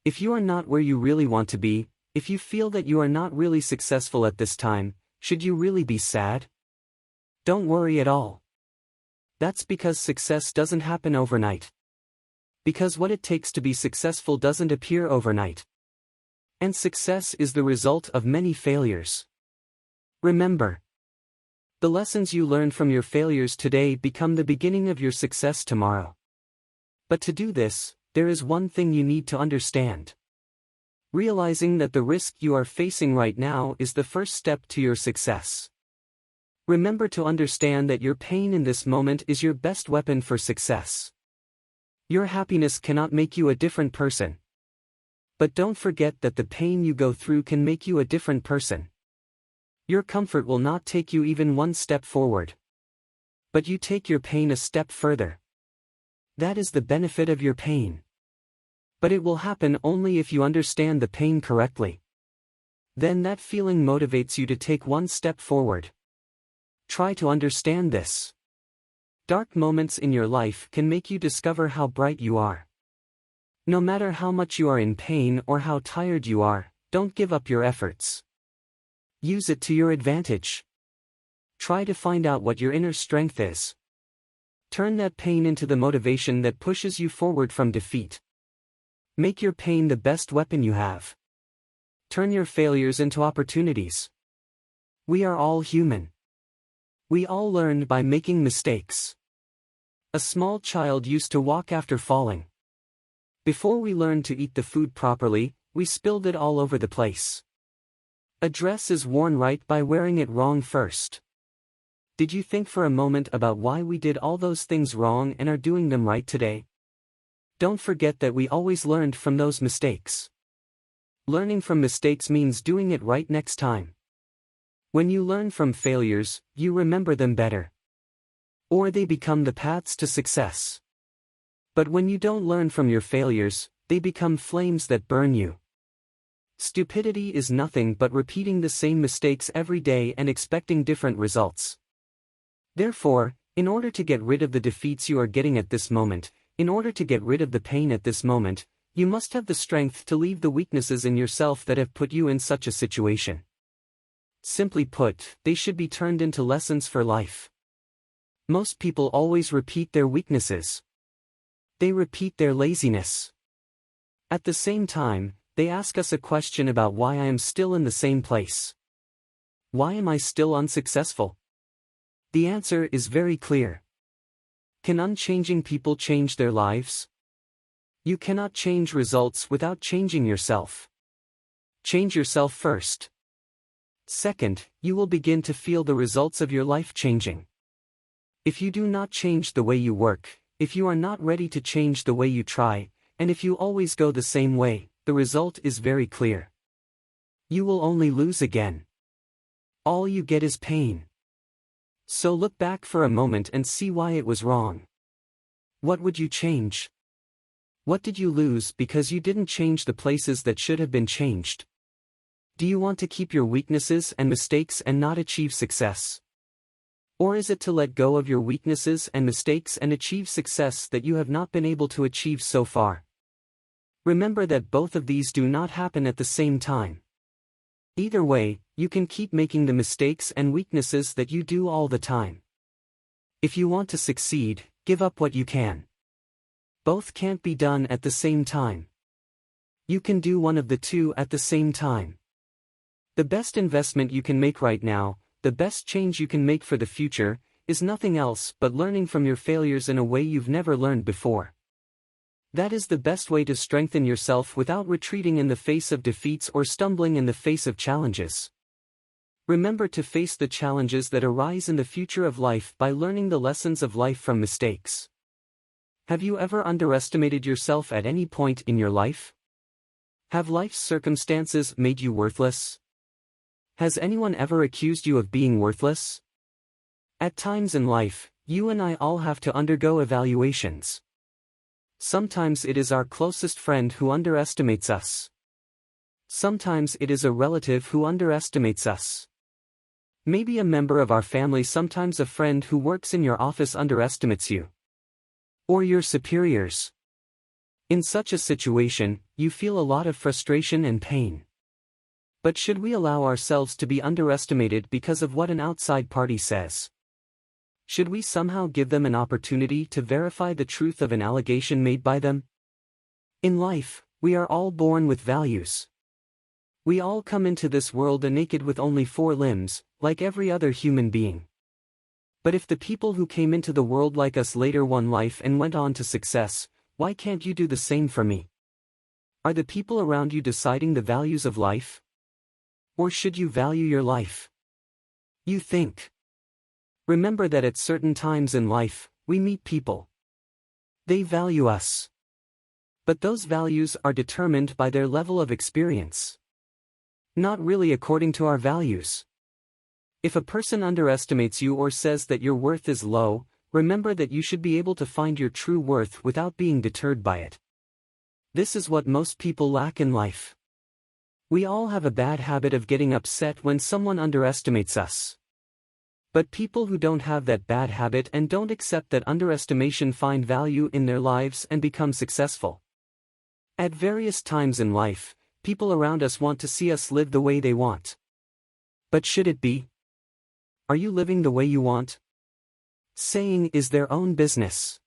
If you are not where you really want to be, if you feel that you are not really successful at this time, should you really be sad? Don't worry at all. That's because success doesn't happen overnight. Because what it takes to be successful doesn't appear overnight. And success is the result of many failures. Remember, the lessons you learn from your failures today become the beginning of your success tomorrow. But to do this, there is one thing you need to understand. Realizing that the risk you are facing right now is the first step to your success. Remember to understand that your pain in this moment is your best weapon for success. Your happiness cannot make you a different person. But don't forget that the pain you go through can make you a different person. Your comfort will not take you even one step forward. But you take your pain a step further. That is the benefit of your pain. But it will happen only if you understand the pain correctly. Then that feeling motivates you to take one step forward. Try to understand this. Dark moments in your life can make you discover how bright you are. No matter how much you are in pain or how tired you are, don't give up your efforts. Use it to your advantage. Try to find out what your inner strength is. Turn that pain into the motivation that pushes you forward from defeat. Make your pain the best weapon you have. Turn your failures into opportunities. We are all human. We all learn by making mistakes. A small child used to walk after falling. Before we learned to eat the food properly, we spilled it all over the place. A dress is worn right by wearing it wrong first. Did you think for a moment about why we did all those things wrong and are doing them right today? Don't forget that we always learned from those mistakes. Learning from mistakes means doing it right next time. When you learn from failures, you remember them better. Or they become the paths to success. But when you don't learn from your failures, they become flames that burn you. Stupidity is nothing but repeating the same mistakes every day and expecting different results. Therefore, in order to get rid of the defeats you are getting at this moment, in order to get rid of the pain at this moment, you must have the strength to leave the weaknesses in yourself that have put you in such a situation. Simply put, they should be turned into lessons for life. Most people always repeat their weaknesses. They repeat their laziness. At the same time, they ask us a question about why I am still in the same place. Why am I still unsuccessful? The answer is very clear. Can unchanging people change their lives? You cannot change results without changing yourself. Change yourself first. Second, you will begin to feel the results of your life changing. If you do not change the way you work, if you are not ready to change the way you try, and if you always go the same way, the result is very clear. You will only lose again. All you get is pain. So look back for a moment and see why it was wrong. What would you change? What did you lose because you didn't change the places that should have been changed? Do you want to keep your weaknesses and mistakes and not achieve success? Or is it to let go of your weaknesses and mistakes and achieve success that you have not been able to achieve so far? Remember that both of these do not happen at the same time. Either way, you can keep making the mistakes and weaknesses that you do all the time. If you want to succeed, give up what you can. Both can't be done at the same time. You can do one of the two at the same time. The best investment you can make right now, the best change you can make for the future, is nothing else but learning from your failures in a way you've never learned before. That is the best way to strengthen yourself without retreating in the face of defeats or stumbling in the face of challenges. Remember to face the challenges that arise in the future of life by learning the lessons of life from mistakes. Have you ever underestimated yourself at any point in your life? Have life's circumstances made you worthless? Has anyone ever accused you of being worthless? At times in life, you and I all have to undergo evaluations. Sometimes it is our closest friend who underestimates us. Sometimes it is a relative who underestimates us. Maybe a member of our family, sometimes a friend who works in your office underestimates you. Or your superiors. In such a situation, you feel a lot of frustration and pain. But should we allow ourselves to be underestimated because of what an outside party says? Should we somehow give them an opportunity to verify the truth of an allegation made by them? In life, we are all born with values. We all come into this world naked with only 4 limbs, like every other human being. But if the people who came into the world like us later won life and went on to success, why can't you do the same for me? Are the people around you deciding the values of life? Or should you value your life? You think. Remember that at certain times in life, we meet people. They value us. But those values are determined by their level of experience. Not really according to our values. If a person underestimates you or says that your worth is low, remember that you should be able to find your true worth without being deterred by it. This is what most people lack in life. We all have a bad habit of getting upset when someone underestimates us. But people who don't have that bad habit and don't accept that underestimation find value in their lives and become successful. At various times in life, people around us want to see us live the way they want. But should it be? Are you living the way you want? Saying is their own business.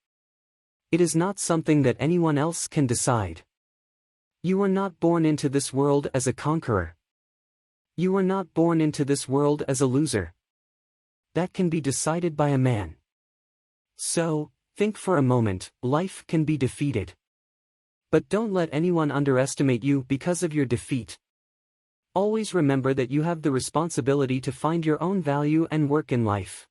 It is not something that anyone else can decide. You were not born into this world as a conqueror. You were not born into this world as a loser. That can be decided by a man. So, think for a moment, life can be defeated. But don't let anyone underestimate you because of your defeat. Always remember that you have the responsibility to find your own value and work in life.